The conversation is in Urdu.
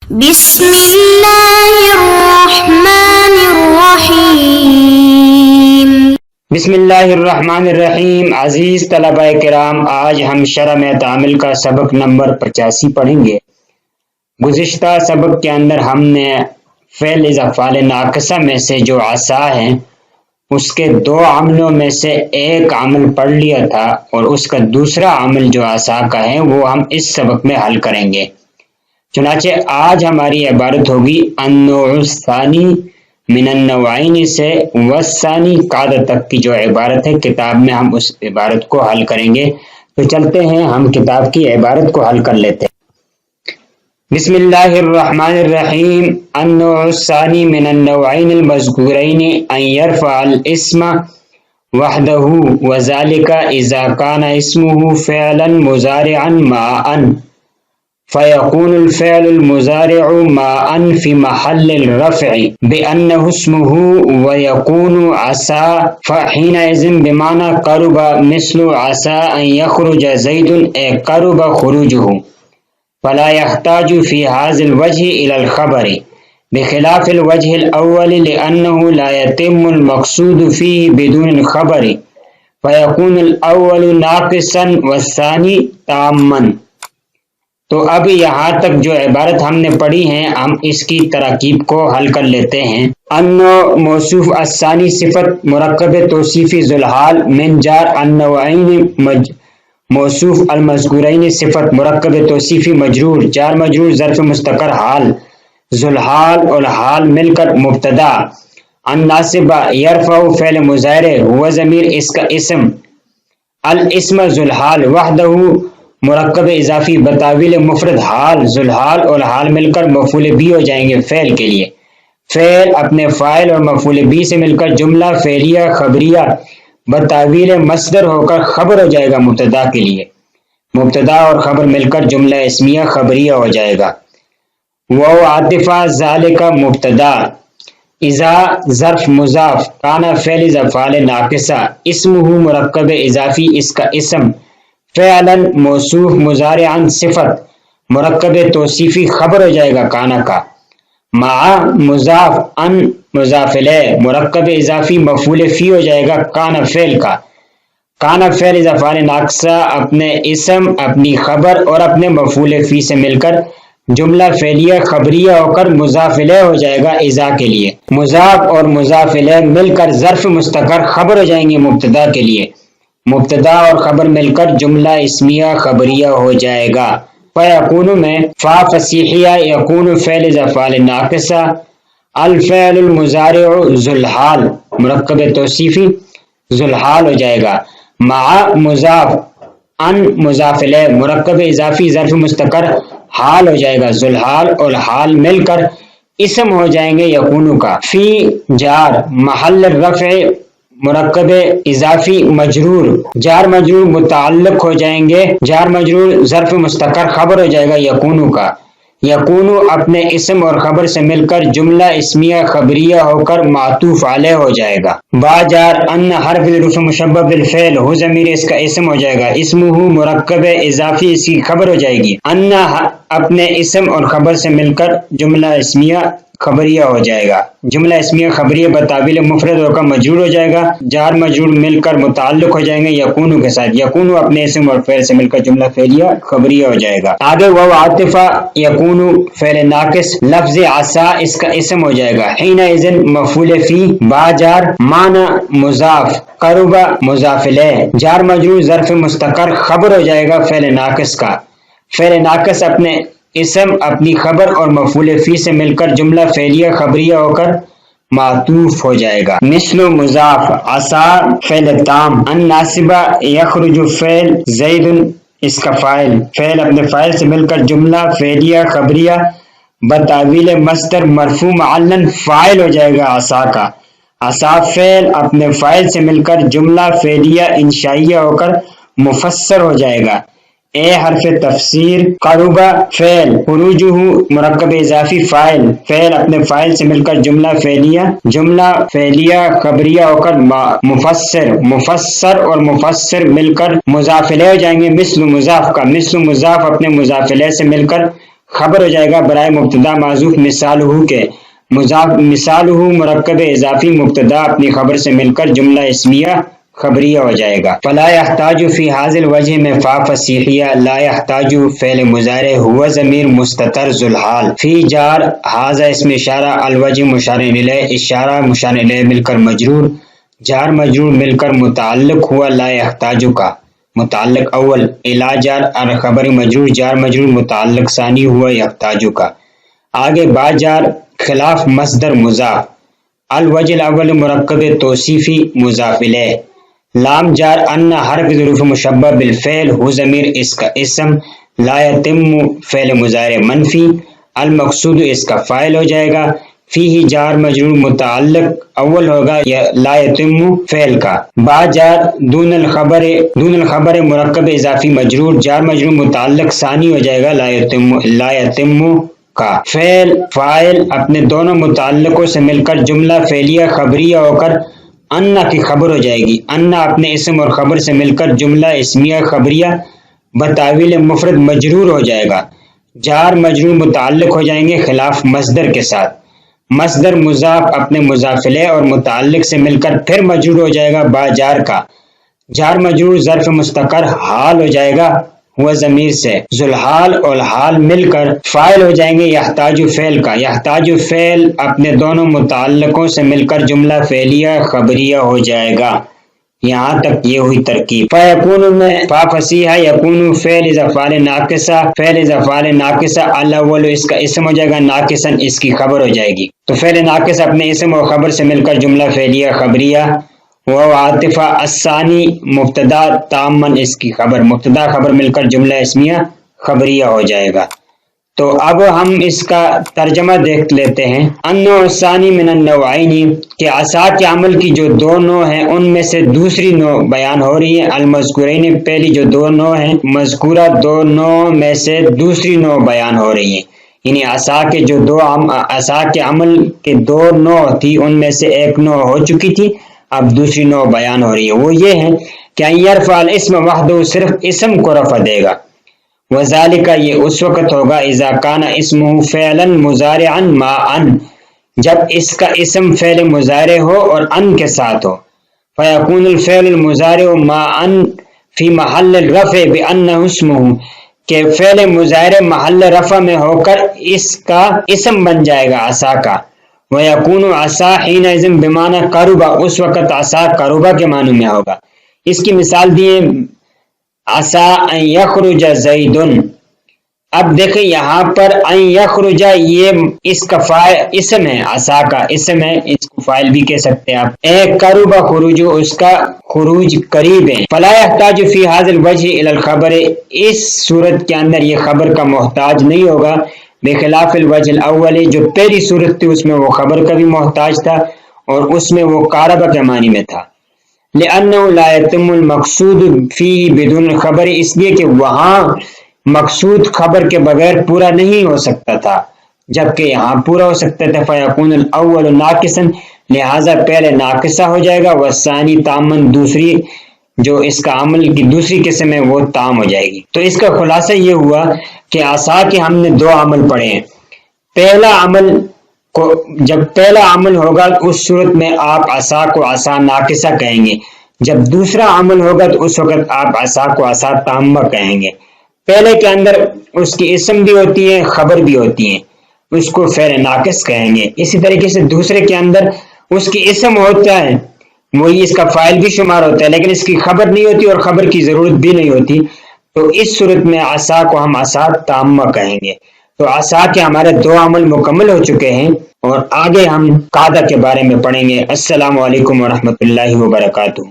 بسم اللہ الرحمن الرحیم۔ بسم اللہ الرحمن الرحیم۔ عزیز طلبہ کرام، آج ہم شرح میں تعامل کا سبق نمبر 85 پڑھیں گے۔ گزشتہ سبق کے اندر ہم نے فعل افعال ناقصہ میں سے جو عصا ہے اس کے دو عملوں میں سے ایک عمل پڑھ لیا تھا، اور اس کا دوسرا عمل جو عصا کا ہے وہ ہم اس سبق میں حل کریں گے۔ چنانچہ آج ہماری عبارت ہوگی النوع الثانی من النوعین سے والثانی قاعدہ تک کی جو عبارت ہے، کتاب میں ہم اس عبارت کو حل کریں گے۔ تو چلتے ہیں، ہم کتاب کی عبارت کو حل کر لیتے ہیں۔ بسم اللہ الرحمن الرحیم۔ النوع الثانی من النوعین المذکورین ان یرفع الاسم وحدہ وذلك اذا كان اسمه فعلا مضارعا مع ان فيكون الفعل المضارع مع ان في محل الرفع بأنه اسمه ويكون عسى فحينئذ بمعنى قرب مثل عسى أن يخرج زيد أي قرب خروجه، فلا يحتاج في هذا الوجه إلى الخبر بخلاف الوجه الأول لأنه لا يتم المقصود فيه بدون الخبر فيكون الأول ناقصا والثاني تاما۔ تو اب یہاں تک جو عبارت ہم نے پڑھی ہے، ہم اس کی تراکیب کو حل کر لیتے ہیں۔ النوع موصوف، الثانی صفت مرکب توصیفی ذوالحال، من جار النوعین موصوف، المذکورین صفت مرکب توصیفی مجرور، جار مجرور ظرف مستقر حال، ذوالحال اور حال مل کر مبتدا۔ الناصبہ یرفع فعل مضارع ہوا ضمیر اس کا اسم، الاسم ذوالحال وحدہ مرکب اضافی بتاویل مفرد حال، ذوالحال اور حال مل کر مفعول بھی ہو جائیں گے فعل کے لیے۔ فعل اپنے فاعل اور مفعول بھی سے مل کر جملہ فعلیہ خبریہ بتاویل مصدر ہو کر خبر ہو جائے گا مبتدا کے لیے۔ مبتدا اور خبر مل کر جملہ اسمیہ خبریہ ہو جائے گا۔ وہ عاطفہ ذالک مبتدا، اذا ظرف مضاف، کانا فعل افعال ناقصہ، اسمہ مرکب اضافی اس کا اسم، فعلا موصوف مضارعا صفت مرکب توصیفی خبر ہو جائے گا کانا کا، مع مضاف ان مضاف الیہ مرکب اضافی مفعول فی ہو جائے گا کانا فعل کا۔ کانا فعل افعال ناقصہ اپنے اسم، اپنی خبر اور اپنے مفعول فی سے مل کر جملہ فعلیہ خبریہ ہو کر مضاف الیہ ہو جائے گا اذا کے لیے۔ مضاف اور مضاف الیہ مل کر ظرف مستقر خبر ہو جائیں گے مبتدا کے لیے۔ مبتدا اور خبر مل کر جملہ اسمیہ خبریہ ہو جائے گا۔ فیکون میں فا فصیحیہ، یکون فعل افعال ناقصہ، الفعل المضارع ذوالحال مرکب توصیفی ذوالحال ہو جائے گا، مع مضاف ان مضاف الیہ مرکب اضافی ظرف مستقر حال ہو جائے گا، ذوالحال اور حال مل کر اسم ہو جائیں گے یکون کا۔ فی جار محل الرفع مرکب اضافی مجرور، جار مجرور متعلق ہو جائیں گے، جار مجرور ظرف مستقر خبر ہو جائے گا یکون کا۔ یکون اپنے اسم اور خبر سے مل کر جملہ اسمیہ خبریہ ہو کر معطوف علیہ ہو جائے گا۔ با جار ان حرف الرفع مشبہ بالفعل، ہو ضمیر اس کا اسم ہو جائے گا، اسمہ مرکب اضافی اس کی خبر ہو جائے گی، ان اپنے اسم اور خبر سے مل کر جملہ اسمیہ خبریہ ہو جائے گا، جملہ اسمیہ خبریہ بتاویل مفرد ہو کر مجرور ہو جائے گا، جار مجرور مل کر متعلق ہو جائیں گے یکون کے ساتھ، یکون اپنے اسم اور فعل سے مل کر جملہ فعلیہ خبریہ ہو جائے گا۔ آگے وہ عاطفہ یکون فعل ناقص، لفظ عصا اس کا اسم ہو جائے گا، حین اذن مفعول فی، با جار معنی مضاف، قرب مضاف الیہ، جار مجرور ظرف مستقر خبر ہو جائے گا فعل ناقص کا۔ فعل ناقص اپنے اسم، اپنی خبر اور مفعول فی سے مل کر جملہ فعلیہ خبریہ ہو کر معطوف ہو جائے گا۔ مثل مضاف، عصا فعل تام، الناصبہ یخرج فعل، زید اس کا فاعل، فعل اپنے فاعل سے مل کر جملہ فعلیہ خبریہ بتاویل مصدر مرفوع معلن فاعل ہو جائے گا عصا کا۔ عصا فعل اپنے فاعل سے مل کر جملہ فعلیہ انشائیہ ہو کر مفسر ہو جائے گا۔ اے حرف تفسیر، قربہ فعل، خروجہ مرکب اضافی فاعل، فعل اپنے فاعل سے مل کر جملہ فعلیہ خبریہ ہو کر مفسر اور مفسر مل کر مضاف الیہ ہو جائیں گے۔ مثل مضاف کا، مثل مضاف اپنے مضاف الیہ سے مل کر خبر ہو جائے گا برائے مبتدا معذوف مثالہ کے مثالہ مرکب اضافی مبتدا اپنی خبر سے مل کر جملہ اسمیہ خبریہ ہو جائے گا۔ فلا یحتاج فی حاضر وجہ میں فا فصیحیہ، لا یحتاج فعل مضارع، ہوا ضمیر مستتر ذوالحال، فی جار حاضہ اسم اشارہ، الوجہ مشار الیہ، اشارہ مشار الیہ مل کر مجرور، جار مجرور مل کر متعلق ہوا لا یحتاج کا متعلق اول، الا جار خبر مجرور، جار مجرور متعلق ثانی ہوا یحتاج کا۔ آگے با جار خلاف مصدر مضاف، الوجہ الاول مرکب توصیفی مضاف الیہ، لام جار ان حرف ظروف مشبہ بالفعل، ہو ضمیر اس کا اسم، لا یتم فعل مضارع منفی، المقصود اس کا فاعل ہو جائے گا، فیہ جار مجرور متعلق اول ہوگا یا لا یتم فعل کا، با جار دون الخبر مرکب اضافی مجرور، جار مجرور متعلق ثانی ہو جائے گا لا یتم کا، فعل فاعل اپنے دونوں متعلقوں سے مل کر جملہ فعلیہ خبریہ ہو کر انا کی خبر ہو جائے گی، انا اپنے اسم اور خبر سے مل کر جملہ اسمیہ خبریہ بتاویل مفرد مجرور ہو جائے گا، جار مجرور متعلق ہو جائیں گے خلاف مصدر کے ساتھ، مصدر مضاف اپنے مضاف الیہ اور متعلق سے مل کر پھر مجرور ہو جائے گا با جار کا، جار مجرور ظرف مستقر حال ہو جائے گا ہوا ضمیر سے، ذوالحال اور حال مل کر فاعل ہو جائیں گے یحتاج فعل کا، یحتاج فعل اپنے دونوں متعلقوں سے مل کر جملہ فعلیہ خبریہ ہو جائے گا۔ یہاں تک یہ ہوئی ترکیب۔ فیکون میں فا فصیحہ، یکون فعل اذا فعل ناقصہ، فعل اذا فعل ناقصہ الاول اس کا اسم ہو جائے گا، ناقصاً اس کی خبر ہو جائے گی، تو فعل ناقص اپنے اسم اور خبر سے مل کر جملہ فعلیہ خبریہ، وہ عاطفہ الثانی مبتدا تامن اس کی خبر، مبتدا خبر مل کر جملہ اسمیہ خبریہ ہو جائے گا۔ تو اب ہم اس کا ترجمہ دیکھ لیتے ہیں۔ النوع الثانی من النوعین، کہ عصا کے عمل کی جو دو نوع ہیں ان میں سے دوسری نوع بیان ہو رہی ہے، المذکورین پہلی جو دو نوع ہیں مذکورہ دو نوع میں سے دوسری نوع بیان ہو رہی ہے، یعنی عصا کے جو عصا کے عمل کے دو نوع تھی ان میں سے ایک نوع ہو چکی تھی، اب دوسری نوع بیان ہو رہی ہے، وہ یہ ہے کہ ان یرفع الاسم وحدہ، صرف اسم کو رفع دے گا، وذالک یہ اس وقت ہوگا اذا کان اسمہ فعلا مضارعا مع ان، جب اس کا اسم فعل مضارع ہو اور ان کے ساتھ ہو، فیکون الفعل المضارع مع ان فی محل الرفع بانہ اسمہ، کہ فعل مضارع محل رفع میں ہو کر اس کا اسم بن جائے گا عصا کا، وَيَكُونُ عَصَا حِينَئِذٍ بِمَعنَى قَرُبَ، اس وقت عصا قربہ کے معنی میں ہوگا۔ اس کی مثال دیے عَصَا أَن يَخْرُجَ زَيْدٌ، اب دیکھیں یہاں پر ان یخرج یہ اس کا اسم ہے، عصا کا اسم ہے، اس کو فاعل بھی کہہ سکتے ہیں آپ، ایک قرب خروج اس کا خروج قریب ہے، فلا يحتاج فی هذا الوجه الى الخبر، اس صورت کے اندر یہ خبر کا محتاج نہیں ہوگا، بخلاف الوجه الاول جو پہلی صورت تھی اس میں وہ خبر کا بھی محتاج تھا اور اس میں وہ قارب کے معنی میں تھا، لأنه لا يتم المقصود فيه بدون خبر، اس لیے کہ وہاں مقصود خبر کے بغیر پورا نہیں ہو سکتا تھا جبکہ یہاں پورا ہو سکتا تھا، فیکون الاول ناقصا، لہذا پہلے ناقصہ ہو جائے گا، والثانی تامن، دوسری جو اس کا عمل کی دوسری قسم ہے وہ تام ہو جائے گی۔ تو اس کا خلاصہ یہ ہوا کہ عصا کے ہم نے دو عمل پڑھے ہیں، پہلا عمل کو جب پہلا عمل ہوگا اس صورت میں آپ عصا کو عصا ناقصہ کہیں گے، جب دوسرا عمل ہوگا تو اس وقت آپ عصا کو عصا تامہ کہیں گے۔ پہلے کے اندر اس کی اسم بھی ہوتی ہے خبر بھی ہوتی ہے، اس کو فعل ناقص کہیں گے، اسی طریقے سے دوسرے کے اندر اس کی اسم ہوتا ہے وہی اس کا فاعل بھی شمار ہوتا ہے لیکن اس کی خبر نہیں ہوتی اور خبر کی ضرورت بھی نہیں ہوتی، تو اس صورت میں عصا کو ہم عصا تامہ کہیں گے۔ تو عصا کے ہمارے دو عمل مکمل ہو چکے ہیں اور آگے ہم قاعدہ کے بارے میں پڑھیں گے۔ السلام علیکم ورحمۃ اللہ وبرکاتہ۔